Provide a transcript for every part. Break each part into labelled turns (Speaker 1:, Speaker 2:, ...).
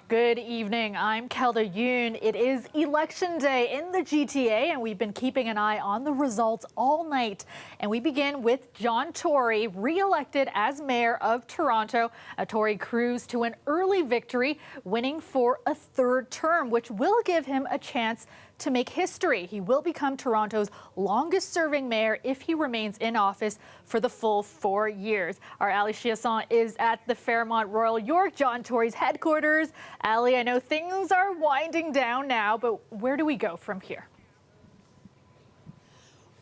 Speaker 1: Good evening. I'm Kelda Yoon. It is Election Day in the GTA, and we've been keeping an eye on the results all night. And we begin with John Tory, re-elected as mayor of Toronto. Tory cruised to an early victory, winning for a third term, which will give him a chance to make history. He will become Toronto's longest-serving mayor if he remains in office for the full 4 years. Our Ali Chiasson is at the Fairmont Royal York, John Tory's headquarters. Ali, I know things are winding down now, but where do we go from here?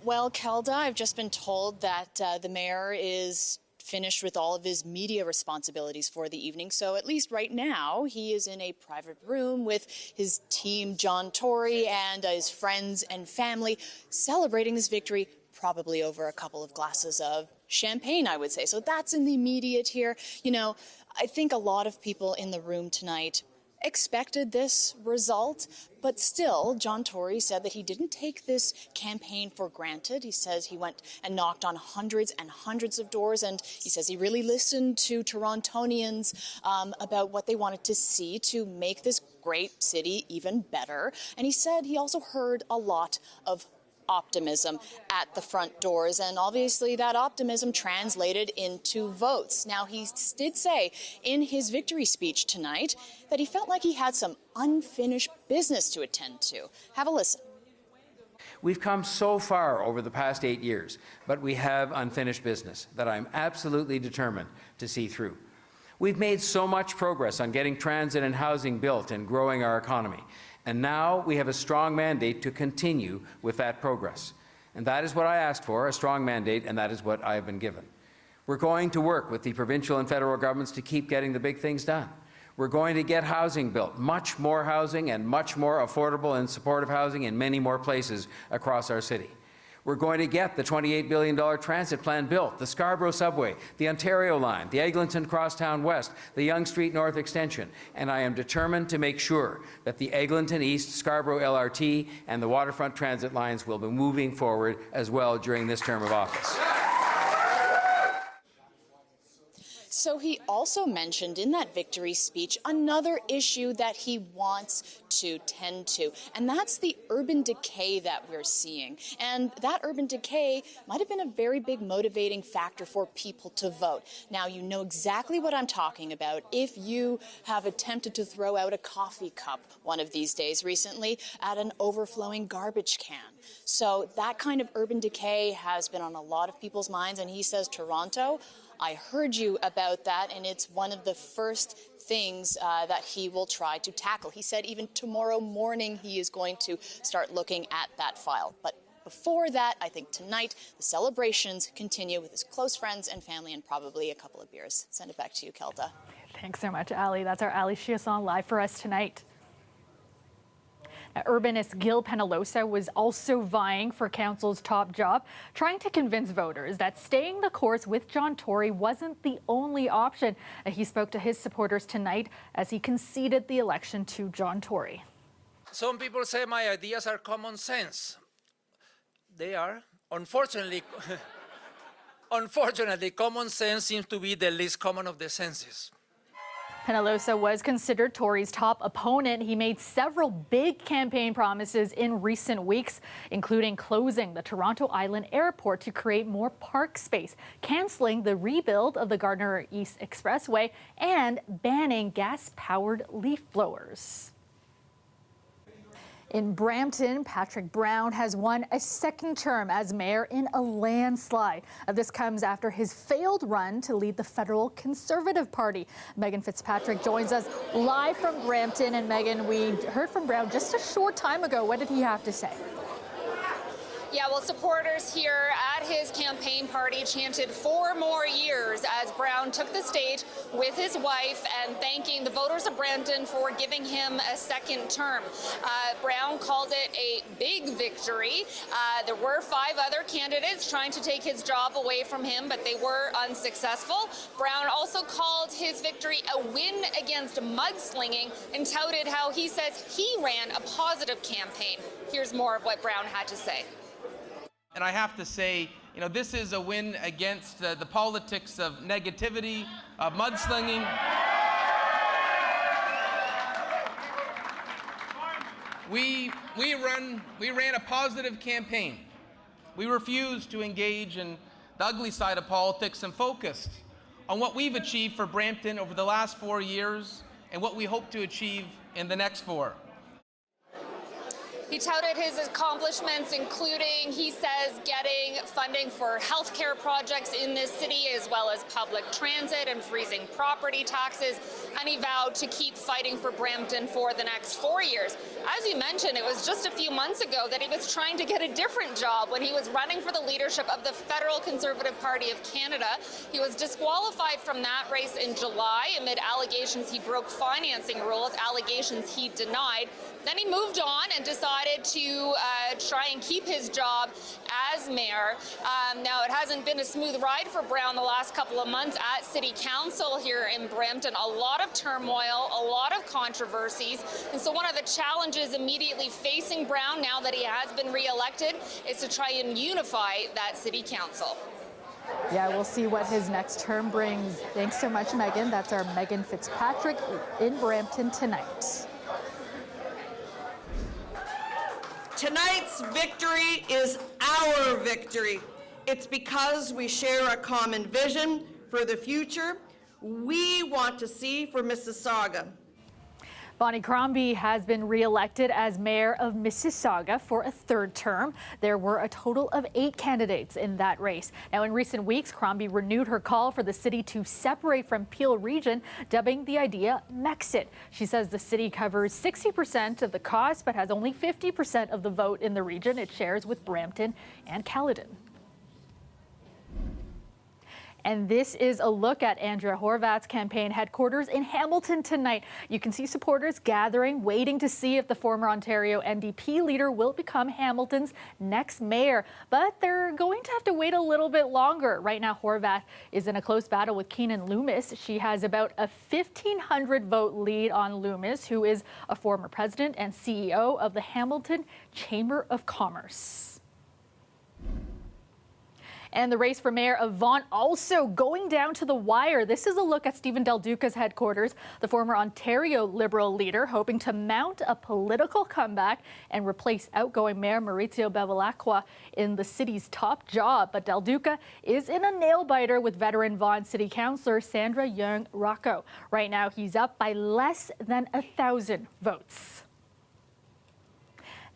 Speaker 2: Well, Kelda, I've just been told that the mayor is finished with all of his media responsibilities for the evening. So at least right now, he is in a private room with his team, John Tory, and his friends and family, celebrating this victory, probably over a couple of glasses of champagne, I would say. So that's in the immediate here. You know, I think a lot of people in the room tonight expected this result, but still, John Tory said that he didn't take this campaign for granted. He says he went and knocked on hundreds and hundreds of doors, and he says he really listened to Torontonians about what they wanted to see to make this great city even better. And he said he also heard a lot of optimism at the front doors, and obviously that optimism translated into votes. Now, he did say in his victory speech tonight that he felt like he had some unfinished business to attend to. Have a listen.
Speaker 3: We've come so far over the past 8 years, but we have unfinished business that I'm absolutely determined to see through. We've made so much progress on getting transit and housing built and growing our economy. And now we have a strong mandate to continue with that progress. And that is what I asked for, a strong mandate, and that is what I have been given. We're going to work with the provincial and federal governments to keep getting the big things done. We're going to get housing built, much more housing and much more affordable and supportive housing in many more places across our city. We're going to get the $28 billion transit plan built, the Scarborough Subway, the Ontario Line, the Eglinton Crosstown West, the Yonge Street North Extension, and I am determined to make sure that the Eglinton East, Scarborough LRT, and the waterfront transit lines will be moving forward as well during this term of office.
Speaker 2: So he also mentioned in that victory speech another issue that he wants to tend to, and that's the urban decay that we're seeing. And that urban decay might have been a very big motivating factor for people to vote. Now, you know exactly what I'm talking about if you have attempted to throw out a coffee cup one of these days recently at an overflowing garbage can. So that kind of urban decay has been on a lot of people's minds, and he says, Toronto, I heard you about that, and it's one of the first things that he will try to tackle. He said even tomorrow morning he is going to start looking at that file. But before that, I think tonight the celebrations continue with his close friends and family and probably a couple of beers. Send it back to you, Kelda.
Speaker 1: Thanks so much, Ali. That's our Ali Chiasson live for us tonight. Urbanist Gil Penalosa was also vying for council's top job, trying to convince voters that staying the course with John Tory wasn't the only option. He spoke to his supporters tonight as he conceded the election to John Tory.
Speaker 4: Some people say my ideas are common sense. They are. Unfortunately, common sense seems to be the least common of the senses.
Speaker 1: Penalosa was considered Tory's top opponent. He made several big campaign promises in recent weeks, including closing the Toronto Island Airport to create more park space, canceling the rebuild of the Gardiner East Expressway, and banning gas-powered leaf blowers. In Brampton, Patrick Brown has won a second term as mayor in a landslide. This comes after his failed run to lead the federal Conservative Party. Megan Fitzpatrick joins us live from Brampton. And Megan, we heard from Brown just a short time ago. What did he have to say?
Speaker 5: Yeah, well, supporters here at his campaign party chanted 4 more years as Brown took the stage with his wife and thanking the voters of Brampton for giving him a second term. Brown called it a big victory. There were 5 other candidates trying to take his job away from him, but they were unsuccessful. Brown also called his victory a win against mudslinging and touted how he says he ran a positive campaign. Here's more of what Brown had to say.
Speaker 6: And I have to say, you know, this is a win against the politics of negativity, mudslinging. We ran a positive campaign. We refused to engage in the ugly side of politics and focused on what we've achieved for Brampton over the last 4 years and what we hope to achieve in the next 4.
Speaker 5: He touted his accomplishments, including, he says, getting funding for healthcare projects in this city, as well as public transit and freezing property taxes. And he vowed to keep fighting for Brampton for the next 4 years. As you mentioned, it was just a few months ago that he was trying to get a different job when he was running for the leadership of the Federal Conservative Party of Canada. He was disqualified from that race in July amid allegations he broke financing rules, allegations he denied. Then he moved on and decided to try and keep his job as mayor. Now, it hasn't been a smooth ride for Brown the last couple of months at City Council here in Brampton. A lot of turmoil, a lot of controversies. And so one of the challenges immediately facing Brown now that he has been re-elected is to try and unify that City Council.
Speaker 1: Yeah, we'll see what his next term brings. Thanks so much, Megan. That's our Megan Fitzpatrick in Brampton tonight.
Speaker 7: Tonight's victory is our victory. It's because we share a common vision for the future we want to see for Mississauga.
Speaker 1: Bonnie Crombie has been re-elected as mayor of Mississauga for a third term. There were a total of 8 candidates in that race. Now, in recent weeks, Crombie renewed her call for the city to separate from Peel Region, dubbing the idea Mexit. She says the city covers 60% of the cost, but has only 50% of the vote in the region it shares with Brampton and Caledon. And this is a look at Andrea Horwath's campaign headquarters in Hamilton tonight. You can see supporters gathering, waiting to see if the former Ontario NDP leader will become Hamilton's next mayor. But they're going to have to wait a little bit longer. Right now, Horwath is in a close battle with Keenan Loomis. She has about a 1,500 vote lead on Loomis, who is a former president and CEO of the Hamilton Chamber of Commerce. And the race for mayor of Vaughan also going down to the wire. This is a look at Stephen Del Duca's headquarters, the former Ontario Liberal leader, hoping to mount a political comeback and replace outgoing Mayor Maurizio Bevilacqua in the city's top job. But Del Duca is in a nail-biter with veteran Vaughan City Councillor Sandra Young Rocco. Right now, he's up by less than 1,000 votes.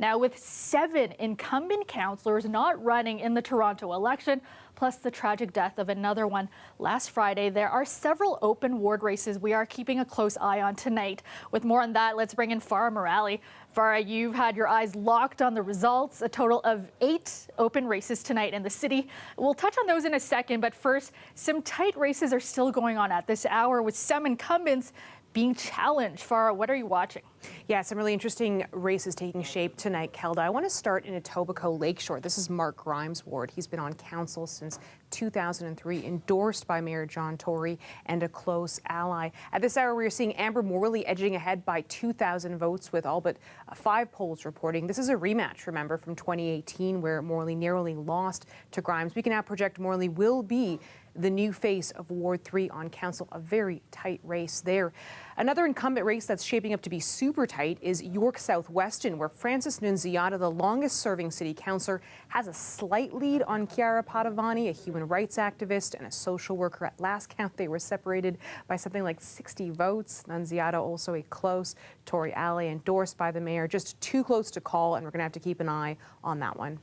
Speaker 1: Now, with 7 incumbent councillors not running in the Toronto election, plus the tragic death of another one last Friday, there are several open ward races we are keeping a close eye on tonight. With more on that, let's bring in Farah Morali. Farah, you've had your eyes locked on the results, a total of 8 open races tonight in the city. We'll touch on those in a second, but first, some tight races are still going on at this hour with some incumbents being challenged. Farah, what are you watching?
Speaker 8: Yeah, some really interesting races taking shape tonight, Kelda. I want to start in Etobicoke Lakeshore. This is Mark Grimes' ward. He's been on council since 2003, endorsed by Mayor John Tory and a close ally. At this hour, we're seeing Amber Morley edging ahead by 2,000 votes with all but 5 polls reporting. This is a rematch, remember, from 2018, where Morley narrowly lost to Grimes. We can now project Morley will be the new face of Ward 3 on council, a very tight race there. Another incumbent race that's shaping up to be super tight is York South-Weston, where Francis Nunziata, the longest-serving city councillor, has a slight lead on Chiara Padovani, a human rights activist and a social worker. At last count, they were separated by something like 60 votes. Nunziata also a close Tory ally, endorsed by the mayor, just too close to call, and we're going to have to keep an eye on that one.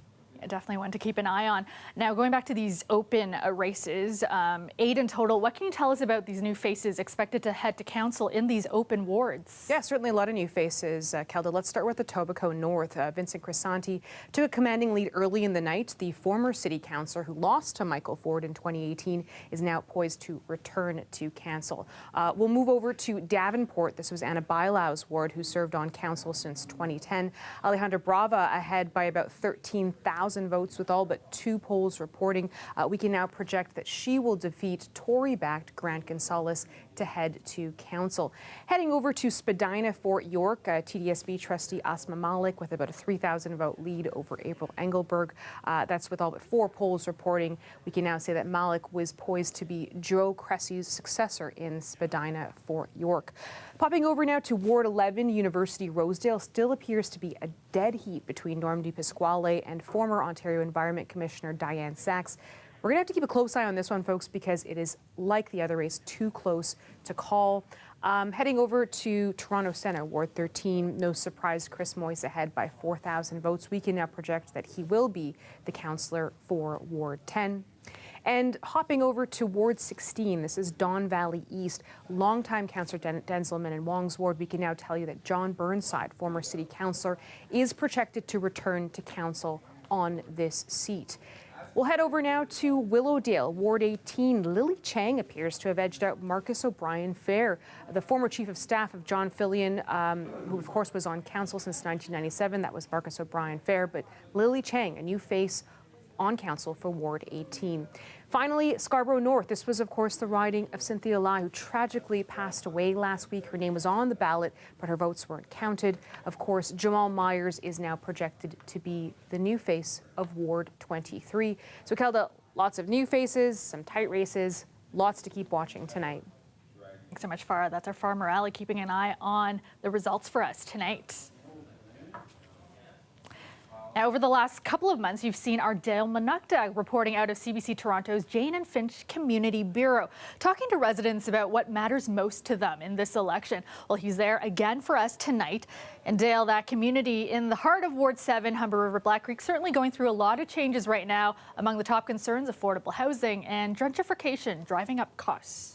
Speaker 1: Definitely one to keep an eye on. Now, going back to these open races, 8 in total, what can you tell us about these new faces expected to head to council in these open wards?
Speaker 8: Yeah, certainly a lot of new faces, Kelda. Let's start with the Etobicoke North. Vincent Crisanti took a commanding lead early in the night. The former city councillor who lost to Michael Ford in 2018 is now poised to return to council. We'll move over to Davenport. This was Anna Bailau's ward, who served on council since 2010. Alejandra Brava ahead by about 13,000 1,000 votes with all but 2 polls reporting. We can now project that she will defeat Tory-backed Grant Gonzalez to head to council. Heading over to Spadina, Fort York, TDSB trustee Asma Malik with about a 3,000 vote lead over April Engelberg. That's with all but 4 polls reporting. We can now say that Malik was poised to be Joe Cressy's successor in Spadina, Fort York. Popping over now to Ward 11, University Rosedale, still appears to be a dead heat between Norm Di Pasquale and former Ontario Environment Commissioner Diane Sachs. We're going to have to keep a close eye on this one, folks, because it is, like the other race, too close to call. Heading over to Toronto Centre, Ward 13, no surprise, Chris Moyse ahead by 4,000 votes. We can now project that he will be the councillor for Ward 10. And hopping over to Ward 16, this is Don Valley East. Longtime councillor Denzelman in Wong's ward, we can now tell you that John Burnside, former city councillor, is projected to return to council on this seat. We'll head over now to Willowdale, Ward 18. Lily Chang appears to have edged out Marcus O'Brien Fair, the former chief of staff of John Fillion, who of course was on council since 1997. That was Marcus O'Brien Fair, but Lily Chang, a new face on council for Ward 18. Finally, Scarborough North. This was, of course, the riding of Cynthia Lai, who tragically passed away last week. Her name was on the ballot, but her votes weren't counted. Of course, Jamal Myers is now projected to be the new face of Ward 23. So, Kelda, lots of new faces, some tight races, lots to keep watching tonight.
Speaker 1: Thanks so much, Farah. That's our Farmer Alley keeping an eye on the results for us tonight. Now, over the last couple of months, you've seen our Dale Manukta reporting out of CBC Toronto's Jane and Finch Community Bureau, talking to residents about what matters most to them in this election. Well, he's there again for us tonight. And Dale, that community in the heart of Ward 7, Humber River Black Creek, certainly going through a lot of changes right now. Among the top concerns, affordable housing and gentrification driving up costs.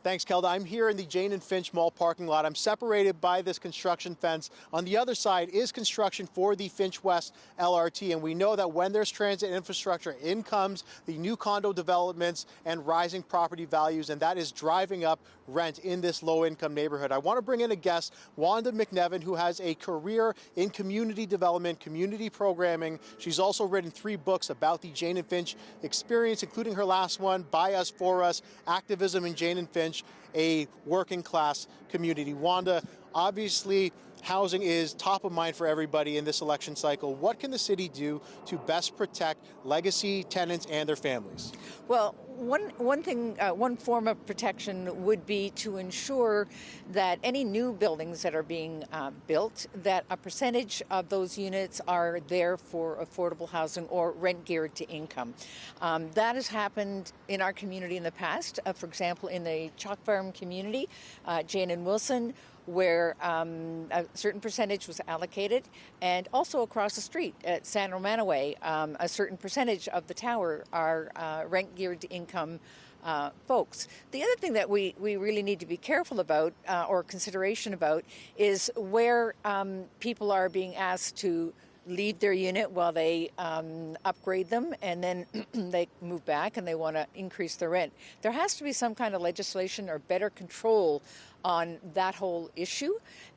Speaker 9: Thanks, Kelda. I'm here in the Jane and Finch Mall parking lot. I'm separated by this construction fence. On the other side is construction for the Finch West LRT, and we know that when there's transit infrastructure, in comes the new condo developments and rising property values, and that is driving up rent in this low-income neighborhood. I want to bring in a guest, Wanda McNevin, who has a career in community development, community programming. She's also written 3 books about the Jane and Finch experience, including her last one, By Us, For Us, Activism in Jane and Finch, a working class community. Wanda, obviously housing is top of mind for everybody in this election cycle. What can the city do to best protect legacy tenants and their families?
Speaker 10: Well, one form of protection would be to ensure that any new buildings that are being built, that a percentage of those units are there for affordable housing or rent geared to income. That has happened in our community in the past. For example, in the Chalk Farm community, Jane and Wilson, where a certain percentage was allocated, and also across the street at San Romano Way, a certain percentage of the tower are rent geared to income folks. The other thing that we really need to be careful about or consideration about is where people are being asked to leave their unit while they upgrade them, and then they move back and they want to increase their rent. There has to be some kind of legislation or better control on that whole issue,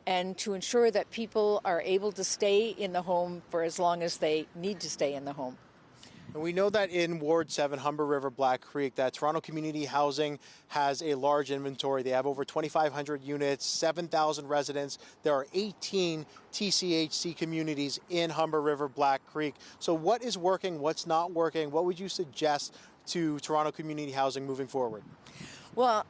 Speaker 10: and to ensure that people are able to stay in the home for as long as they need to stay in the home.
Speaker 9: And we know that in Ward 7, Humber River, Black Creek, that Toronto Community Housing has a large inventory. They have over 2,500 units, 7,000 residents. There are 18 TCHC communities in Humber River, Black Creek. So what is working, what's not working? What would you suggest to Toronto Community Housing moving forward?
Speaker 10: Well,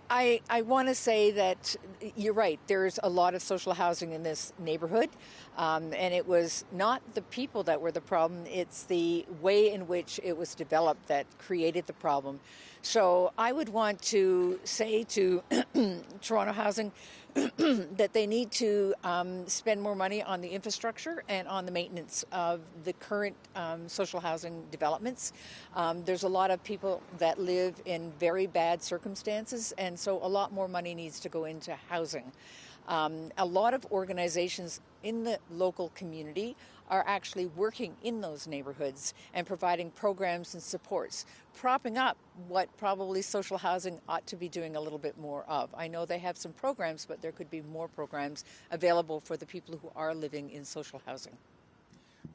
Speaker 10: I want to say that you're right. There's a lot of social housing in this neighborhood, and it was not the people that were the problem. It's the way in which it was developed that created the problem. So I would want to say to Toronto Housing that they need to spend more money on the infrastructure and on the maintenance of the current social housing developments. There's a lot of people that live in very bad circumstances, and so a lot more money needs to go into housing. A lot of organizations in the local community are actually working in those neighborhoods and providing programs and supports, propping up what probably social housing ought to be doing a little bit more of. I know they have some programs, but there could be more programs available for the people who are living in social housing.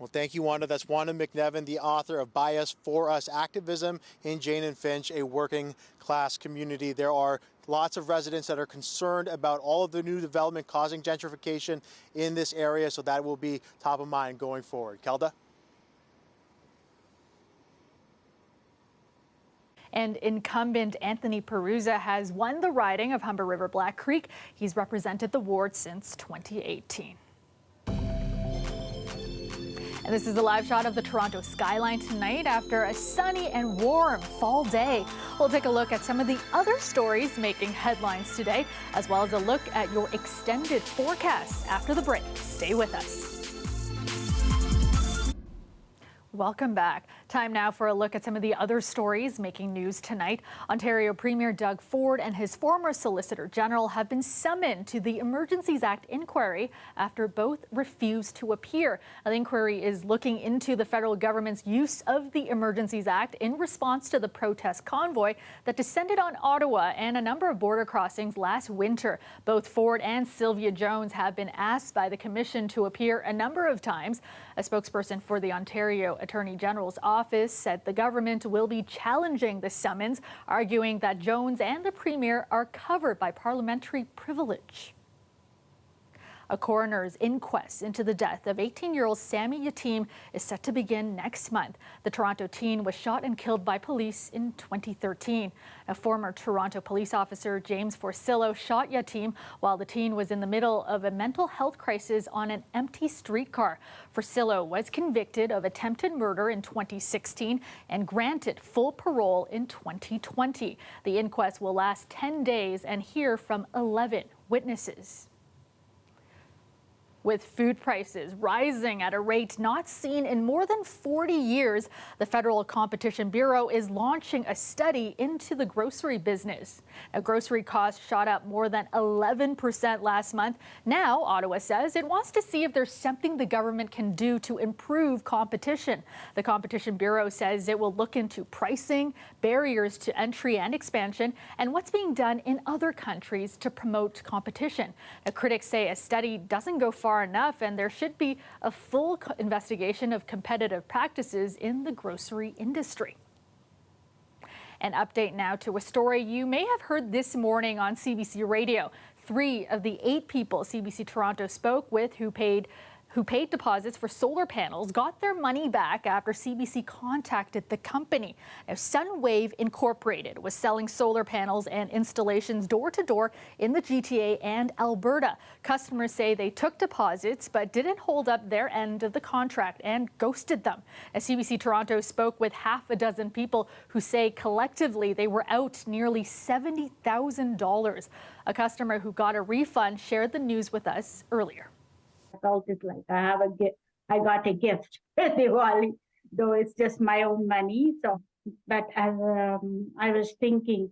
Speaker 9: Well, thank you, Wanda. That's Wanda McNevin, the author of By Us, For Us Activism in Jane and Finch, a working class community. There are lots of residents that are concerned about all of the new development causing gentrification in this area, so that will be top of mind going forward. Kelda?
Speaker 1: And incumbent Anthony Peruza has won the riding of Humber River Black Creek. He's represented the ward since 2018. And this is a live shot of the Toronto skyline tonight after a sunny and warm fall day. We'll take a look at some of the other stories making headlines today, as well as a look at your extended forecast after the break. Stay with us. Welcome back. Time now for a look at some of the other stories making news tonight. Ontario Premier Doug Ford and his former Solicitor General have been summoned to the Emergencies Act inquiry after both refused to appear. The inquiry is looking into the federal government's use of the Emergencies Act in response to the protest convoy that descended on Ottawa and a number of border crossings last winter. Both Ford and Sylvia Jones have been asked by the Commission to appear a number of times. A spokesperson for the Ontario Attorney General's office said the government will be challenging the summons, arguing that Jones and the Premier are covered by parliamentary privilege. A coroner's inquest into the death of 18-year-old Sammy Yatim is set to begin next month. The Toronto teen was shot and killed by police in 2013. A former Toronto police officer, James Forcillo, shot Yatim while the teen was in the middle of a mental health crisis on an empty streetcar. Forcillo was convicted of attempted murder in 2016 and granted full parole in 2020. The inquest will last 10 days and hear from 11 witnesses. With food prices rising at a rate not seen in more than 40 years, the Federal Competition Bureau is launching a study into the grocery business. Now, grocery costs shot up more than 11% last month. Now, Ottawa says it wants to see if there's something the government can do to improve competition. The Competition Bureau says it will look into pricing, barriers to entry and expansion, and what's being done in other countries to promote competition. Now, critics say a study doesn't go far enough, and there should be a full investigation of competitive practices in the grocery industry. An update now to a story you may have heard this morning on CBC Radio. 3 of the 8 people CBC Toronto spoke with who paid deposits for solar panels got their money back after CBC contacted the company. Now, Sunwave Incorporated was selling solar panels and installations door to door in the GTA and Alberta. Customers say they took deposits but didn't hold up their end of the contract and ghosted them. As CBC Toronto spoke with half a dozen people who say collectively they were out nearly $70,000. A customer who got a refund shared the news with us earlier.
Speaker 11: Felt it like I got a gift at Diwali, though it's just my own money. So, but as I was thinking,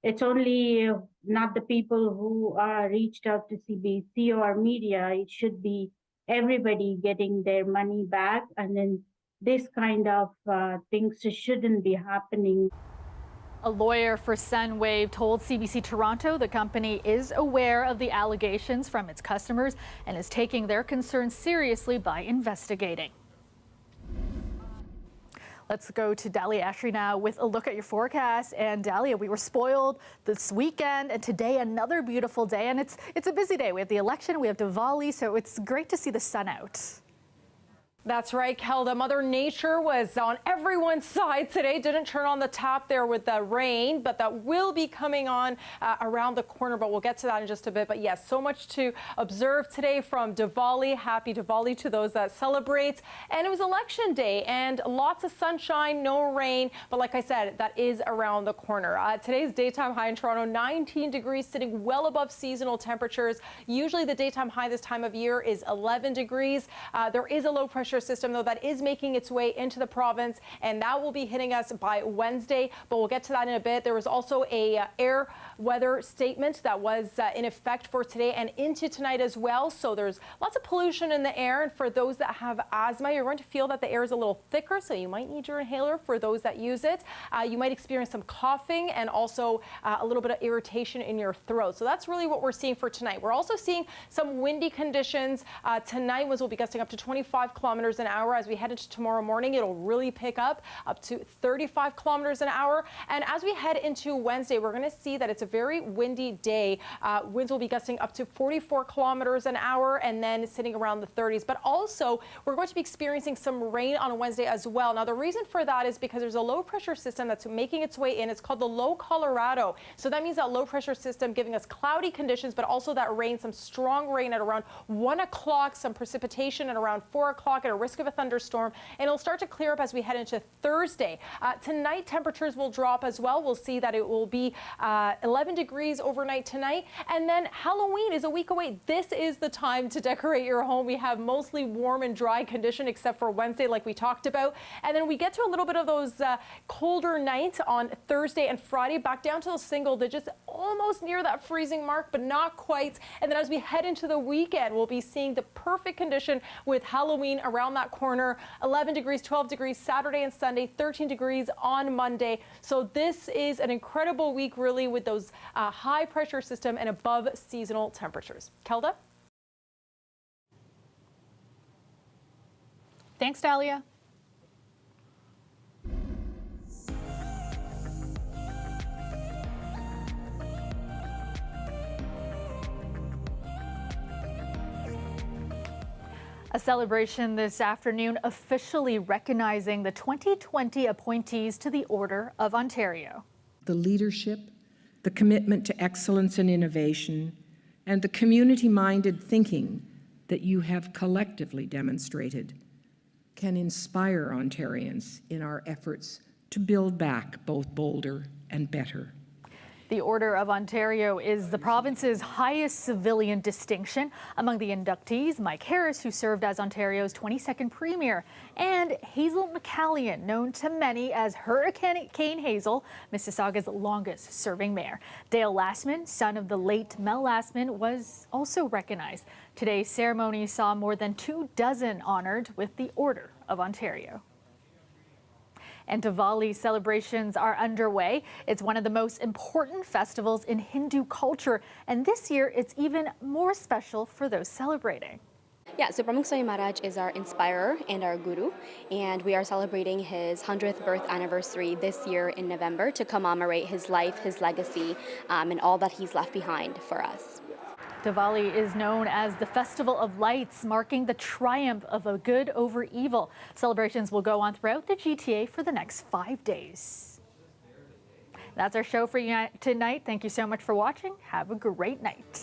Speaker 11: it's only not the people who reached out to CBC or media. It should be everybody getting their money back, and then this kind of things shouldn't be happening.
Speaker 1: A lawyer for Sunwave told CBC Toronto the company is aware of the allegations from its customers and is taking their concerns seriously by investigating. Let's go to Dahlia Ashry now with a look at your forecast. And Dahlia, we were spoiled this weekend, and today another beautiful day, and it's a busy day. We have the election, we have Diwali, so it's great to see the sun out.
Speaker 12: That's right, Kelda. Mother Nature was on everyone's side today. Didn't turn on the tap there with the rain, but that will be coming on around the corner. But we'll get to that in just a bit. But yes, so much to observe today from Diwali. Happy Diwali to those that celebrate. And it was election day and lots of sunshine, no rain. But like I said, that is around the corner. Today's daytime high in Toronto, 19 degrees, sitting well above seasonal temperatures. Usually the daytime high this time of year is 11 degrees. There is a low pressure system, though, that is making its way into the province, and that will be hitting us by Wednesday, but we'll get to that in a bit. There was also a air weather statement that was in effect for today and into tonight as well, so there's lots of pollution in the air, and for those that have asthma, you're going to feel that the air is a little thicker, so you might need your inhaler for those that use it. You might experience some coughing and also a little bit of irritation in your throat, so that's really what we're seeing for tonight. We're also seeing some windy conditions. Tonight winds will be gusting up to 25 kilometers kilometers an hour. As we head into tomorrow morning, it'll really pick up to 35 kilometers an hour. And as we head into Wednesday, we're going to see that it's a very windy day. Winds will be gusting up to 44 kilometers an hour and then sitting around the 30s. But also, we're going to be experiencing some rain on Wednesday as well. Now, the reason for that is because there's a low pressure system that's making its way in. It's called the Low Colorado. So that means that low pressure system giving us cloudy conditions, but also that rain, some strong rain at around 1 o'clock, some precipitation at around 4 o'clock, and a risk of a thunderstorm. And it'll start to clear up as we head into Thursday. Tonight, temperatures will drop as well. We'll see that it will be 11 degrees overnight tonight. And then Halloween is a week away. This is the time to decorate your home. We have mostly warm and dry condition except for Wednesday, like we talked about. And then we get to a little bit of those colder nights on Thursday and Friday, back down to those single digits, almost near that freezing mark, but not quite. And then as we head into the weekend, we'll be seeing the perfect condition with Halloween around that corner. 11 degrees, 12 degrees Saturday and Sunday, 13 degrees on Monday. So this is an incredible week, really, with those high pressure system and above seasonal temperatures. Kelda?
Speaker 1: Thanks, Dahlia. A celebration this afternoon officially recognizing the 2020 appointees to the Order of Ontario.
Speaker 13: The leadership, the commitment to excellence and innovation, and the community-minded thinking that you have collectively demonstrated can inspire Ontarians in our efforts to build back both bolder and better.
Speaker 1: The Order of Ontario is the province's highest civilian distinction. Among the inductees, Mike Harris, who served as Ontario's 22nd Premier, and Hazel McCallion, known to many as Hurricane Hazel, Mississauga's longest-serving mayor. Dale Lastman, son of the late Mel Lastman, was also recognized. Today's ceremony saw more than 24 honored with the Order of Ontario. And Diwali celebrations are underway. It's one of the most important festivals in Hindu culture, and this year it's even more special for those celebrating.
Speaker 14: Yeah, so Pramukh Swami Maharaj is our inspirer and our guru, and we are celebrating his 100th birth anniversary this year in November to commemorate his life, his legacy, and all that he's left behind for us.
Speaker 1: Diwali is known as the Festival of Lights, marking the triumph of a good over evil. Celebrations will go on throughout the GTA for the next 5 days. That's our show for you tonight. Thank you so much for watching. Have a great night.